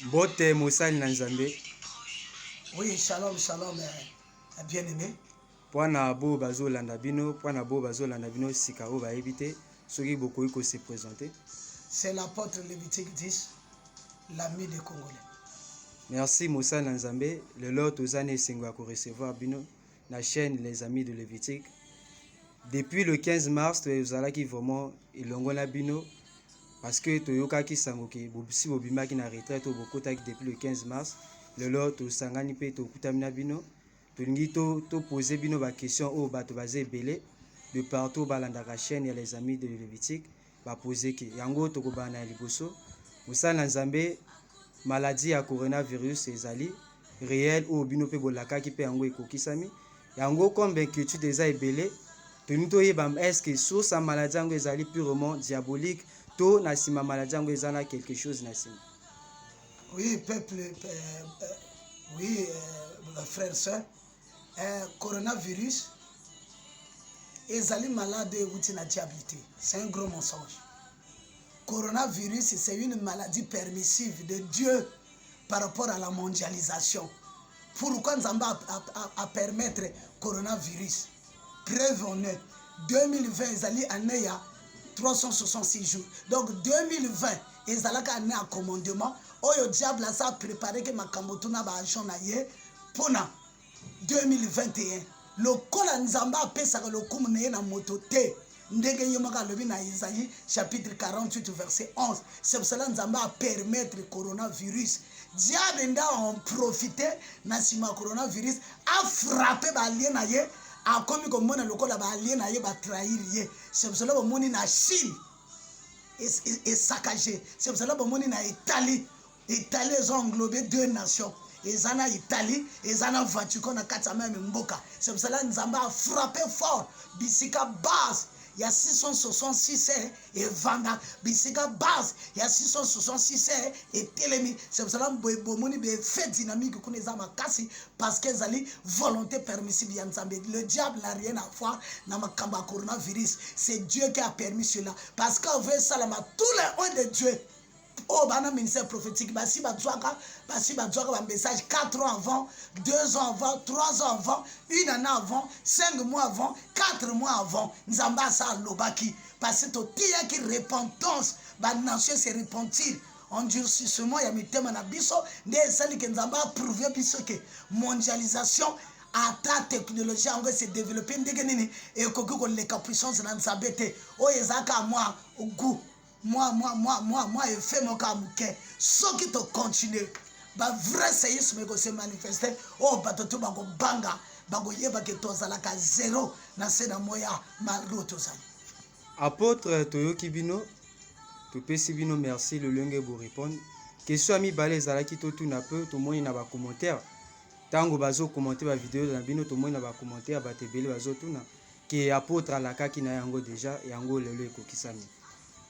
Bote Moussal Nanzambe. Oui, shalom, shalom, bien-aimé. Poana bo bazo landabino, poana bo bazo landabino sikao va éviter ceux qui beaucoup se présenter. C'est l'apôtre Lévitique 10, l'ami des Congolais. Merci Moussal Nanzambe. Le lot aux années singwa pour recevoir bino la chaîne Les Amis de Lévitique. Depuis le 15 mars, vous allez qui vraiment ilongona bino parce que Toyoka qui sangoki si bobima qui na retraite au beaucoup depuis le 15 mars. Le lot au sangani pe to kutamina bino. To poser bino ba question au bato bazé belé de partout balanda la chaîne et les amis de Lévitique ba poser ki yango to ko bana liboso Moussala Nzambe maladie à coronavirus ezali réel ou bino pe bolaka ki pe yango ekokisami yango comme inquiétude eza ebelé to yeba est-ce que sur sa maladie yango ezali purement diabolique to na sima maladie yango ezana quelque chose na sima. Oui, peuple, oui, frères, sœurs, coronavirus, ezali malade ou na diabilité. C'est un gros mensonge. Coronavirus, c'est une maladie permissive de Dieu par rapport à la mondialisation. Pourquoi nous avons à permettre coronavirus? Preuve honnête, 2020, ezali année ya 366 jours. Donc 2020, ezalaka année à commandement. Oyo diable a ça préparé que makamotuna ba agent na ye pona 2021. Le kola nzamba pesa le kumu na ye na motote. Ndenge yomaka lobi na Isaïe chapitre 48 verset 11. C'est pour cela nzamba a permettre coronavirus. Diable nda en profiter na sima coronavirus a frappé ba alien na ye a komi ko mona lokola ba alien na ye ba trahir ye. C'est pour cela ba moni na Chine et saccagé. C'est pour cela ba moni na Italie. Italie, ils ont englobé deux nations. Ils ont Italie, ils ont Vatican, même Mboka. C'est pour cela que Nzamba a frappé fort. Bisika base, il y a 666 et Vanda. Bisika base, il y a 666 et Télémi. C'est pour cela que Bomoni a fait dynamique parce qu'ils ont volonté permissive. Le diable n'a rien à voir dans le coronavirus. C'est Dieu qui a permis cela. Parce qu'on veut salama tous les oeufs de Dieu. Oh, bana ministère prophétique, basi batouaka un message 4 ans avant, 2 ans avant, 3 ans avant, 1 an avant, 5 mois avant, 4 mois avant. Nzamba sa lobaki. Parce que tout tia qui repentance, ba nation se repentir. Endurcissement, ya mitema na biso, ne sali que Nzamba a prouvé biso que mondialisation à ta technologie en va se développer ndegenini et kokoko les puissance na Nzabete. Oh, ezaka moi au goût. Moi, je fais mon cas mouquet. Ce qui te continue, bah vrai séisme qui se manifeste. Oh, bah tu vas go banga, bah go yeba que toi zalaka zéro na sena moya maroto ça. Apôtre Toyoki Bino, Topesi Bino, merci le lunge vous répondre. Question ami balé zalaki to tout na peu, tout le monde na ba commentaire. Tango bazo commenter ba vidéo na bino, tout le monde na ba commentaire, ba te belé bazo tout na. Qui apôtre alaka ki na yango déjà, yango lelo ekokisami.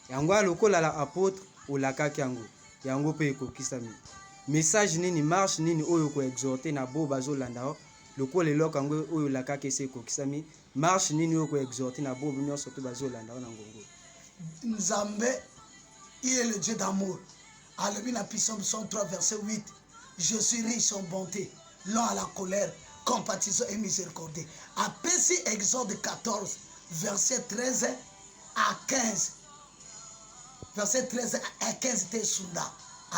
Yango lokola la apôtre ou la kaki yango yango pe ekokisami message nini marche nini oyo ko exhorter na bo bazo landa lokola eloko yango oyo la kaki se ekokisami marche nini oyo ko exhorter na bo bino surtout bazo landa na ngongo. Nzambe il est le Dieu d'amour. Alebi na Psaume 103 verset 8. Je suis riche en bonté, lent à la colère, compatissant et miséricordieux. Apesi Exode 14 verset 13 à 15. Verset 13 à 15 était Sunda.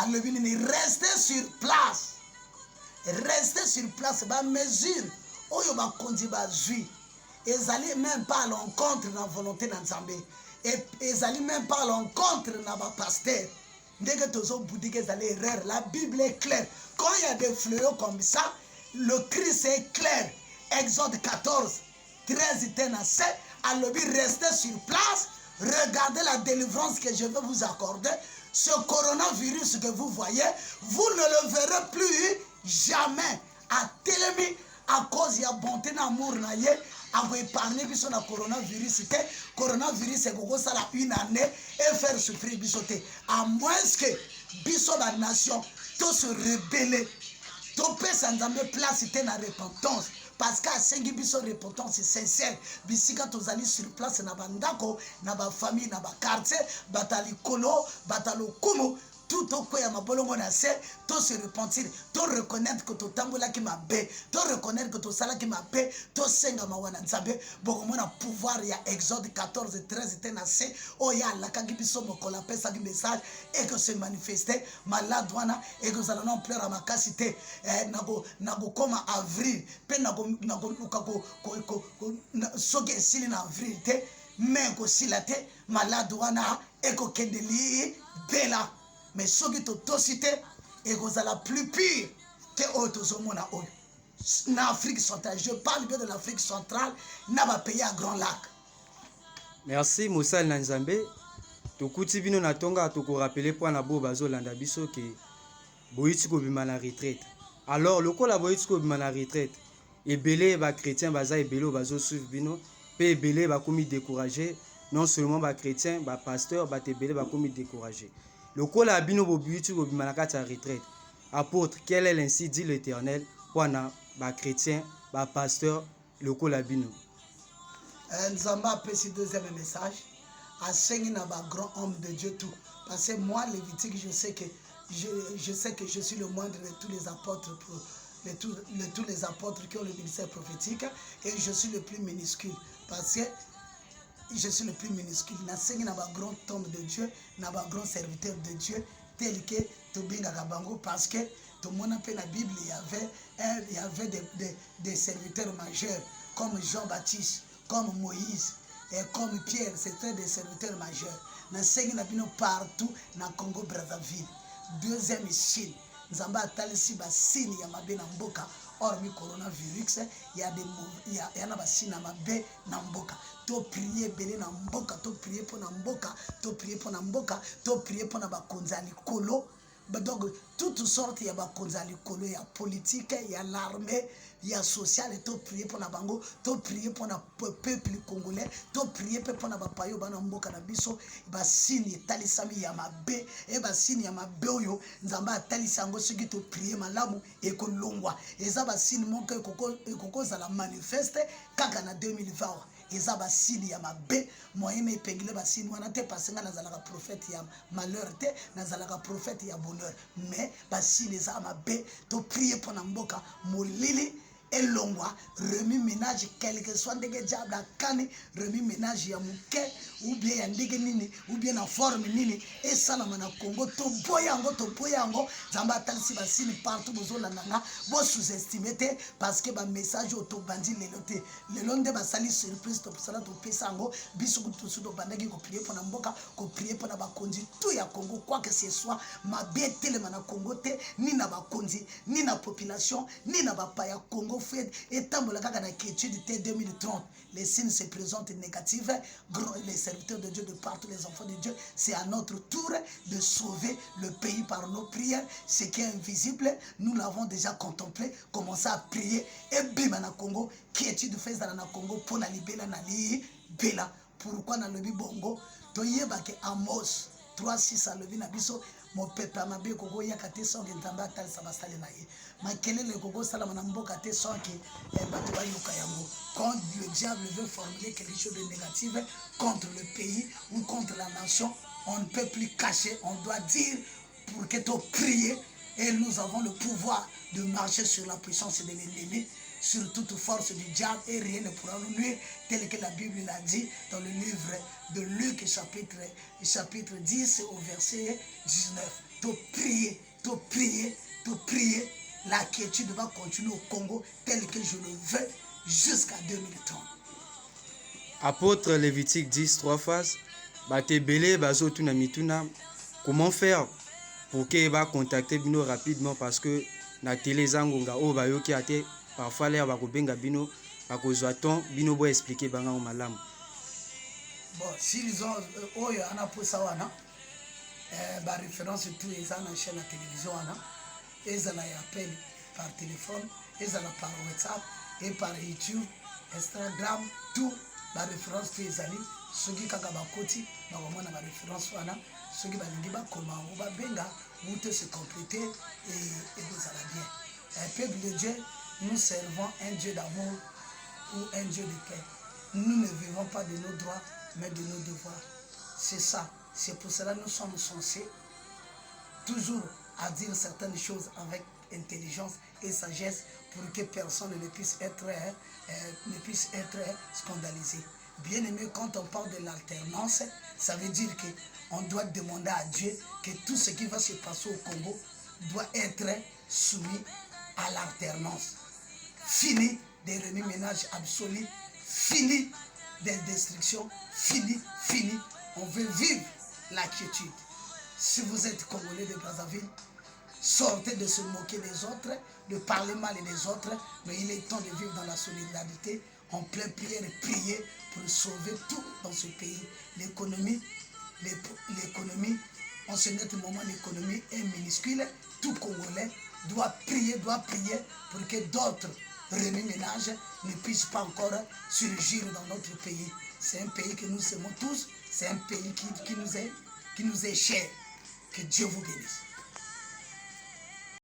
Alors, restez sur place. Restez sur place. Ba mesure. Oyo ba kondi ba zui. Ils allaient même pas à l'encontre de la volonté d'Nzambe. Et ils allaient même pas à l'encontre de la pasteur. Dès que tous les bouddhiques allaient errer, la Bible est claire. Quand il y a des fléaux comme ça, le Christ est clair. Exode 14, 13 était dans 7. Alors, restez sur place. Regardez la délivrance que je vais vous accorder. Ce coronavirus que vous voyez, vous ne le verrez plus jamais. À Télémi, à cause de la bonté d'amour, à vous épargner sur le coronavirus. Le coronavirus, c'est une année et faire souffrir bisoté. À moins que biso la nation, tout se rebelle. Tout peut s'en place dans la repentance. Parce qu'à Sengibiso repentance sincère, bisika tozali sur place na bandako, na ba famille, na ba quartier, batali kolo, batalo kumu, tout au quoi ma bolongo na se to se repentir to reconnaître que to tambola qui m'a bé to reconnaître que to sala qui m'a bé to senga ma wana nzambe bokomona pouvoir ya Exode 14:13 te na se o ya la kaki biso mokola pesa ki message et que se manifester malade wana et que ça non pleure makasi te nako koma avril pe nako luka ko soki esili na avril te mais ko sila te malade wana et ko kendeli bela mais soki to tosite et que ça la plus pire que otozomona oyo na Afrique centrale. Je parle bien de l'Afrique centrale, na ba pays à Grand Lac. Merci Moussa Nanzambe. Tokuti bino na tonga toko rappeler point na bo bazo landa biso ke boiti ko bima na retraite. Alors lokola boiti ko bima na retraite, ebele ba chrétien baza ebele bazo suivre bino, pe ebele ba komi décourager, non seulement ba chrétien, ba pasteur, ba ebele ba komi décourager. Lokola bino bo boiti ko bima na kati ya retraite. Apôtre, quel est l'ainsi dit l'Éternel pour na ba chrétien, ba pasteur, lokola bino. Nzamba apesi deuxième message. Asengi na ba grand homme de Dieu tout. Parce que moi, Lévitique, je sais que je suis le moindre de tous les apôtres, tous les apôtres qui ont le ministère prophétique, et je suis le plus minuscule. Parce que je suis le plus minuscule. Nasengi na ba grand homme de Dieu, na ba grand serviteur de Dieu, tel que Tobinga Kabango, parce que tout le monde a la Bible, il y avait des serviteurs majeurs comme Jean-Baptiste, comme Moïse et comme Pierre. C'était des serviteurs majeurs. Nasengi na bino partout na Congo Brazzaville. Deuxième Chine. Nzamba atalisi ba signe ya mabe na mboka. Hormis coronavirus, il y a na ba signe na mabe na mboka. To prier belé na mboka, to prier pour na mboka, to prier pour na mboka, to prier pour na ba konzali kolo. Donc, toutes sortes, il y a bakonzali kolo, il y a politique, il y a l'armée, il y a social, et tout prier pour na bango, tout prier pour na peuple congolais, tout prier pour na bapayo bana mboka na biso, ba signe talisami ya mabe, et ba signe ya mabe oyo, nzamba talisango soki to prier malamu et ko longwa. Et ça ba signe monke koko za la manifeste kaka na 2020. Eza ba signe ya mabe moyenne epengile ba signe wana te parce nga nazalaka prophète ya malheur te nazalaka prophète ya bonheur mais ba signe eza mabe to prier pour na mboka molili elongwa remis ménage quelque soit ndenge diable akani remis ménage ya muke ou bien ya ndenge nini ou bien na forme nini esalama na Congo to boyango zamba atalisi ba signe partout bozolanda nga bo sous-estimer te parce que ba message auto bandi lelo nde basali surprise to sala to pesa ngo biso kutusu do bandaki ko prier pour na mboka ko prier pour na bakonzi tout ya Congo quoi que ce soit mabe telema na Congo te ni na bakonzi ni na population ni na bapa ya Congo fait et tambola kaka na étude T 2030 les signes se présentent négatifs les serviteurs de Dieu de partout les enfants de Dieu c'est à notre tour de sauver le pays par nos prières ce qui est invisible nous l'avons déjà contemplé commencer à prier et bima na Congo qui étude fait dans na Congo pour na libela na li bela pourquoi na lobi bongo to yeba ke Amos 3:6 a lobi na biso mon peuple a mabe koko yaka te songe ntamba talisa basale na ye makelele koko sala na mboka te songe bato bayoka yango quand le diable veut formuler quelque chose de négatif contre le pays ou contre la nation on ne peut plus cacher on doit dire pour que tu pries et nous avons le pouvoir de marcher sur la puissance de l'ennemi sur toute force du diable et rien ne pourra nous nuire tel que la Bible l'a dit dans le livre de Luc chapitre 10 au verset 19. To prier, la quiétude va continuer au Congo tel que je le veux jusqu'à 2030. Apôtre Lévitique 10, 3 phases. Batebele bazo tuna mituna. Comment faire pour que va contacter bino rapidement parce que na télé zangonga o bayoki ate parfois l'air va kobenga bino bakozwa ton bino bo expliquer banga o malamu. Bon, s'ils ont oyo ana posa wana ba référence tout eza na chaîne à télévision wana eza na appel par téléphone eza na par WhatsApp et par YouTube Instagram tout ba référence tout ezali soki kaka bakoti bakomona ba référence wana soki balingi bakoma ngo babenga ou te se compléter et vous allez bien. Peuple de Dieu, nous servons un Dieu d'amour ou un Dieu de paix. Nous ne vivons pas de nos droits, mais de nos devoirs. C'est ça. C'est pour cela que nous sommes censés toujours à dire certaines choses avec intelligence et sagesse pour que personne ne puisse être scandalisé. Bien aimé, quand on parle de l'alternance, ça veut dire qu'on doit demander à Dieu que tout ce qui va se passer au Congo doit être soumis à l'alternance. Fini des remue-ménages absolus, fini des destructions, fini. On veut vivre la quiétude. Si vous êtes Congolais de Brazzaville, sortez de se moquer des autres, de parler mal des autres, mais il est temps de vivre dans la solidarité, en pleine prière et prier pour sauver tout dans ce pays. L'économie, en ce net moment, l'économie est minuscule. Tout Congolais doit prier pour que d'autres remue-ménages ne puissent pas encore surgir dans notre pays. C'est un pays que nous aimons tous, c'est un pays qui nous est cher. Que Dieu vous bénisse.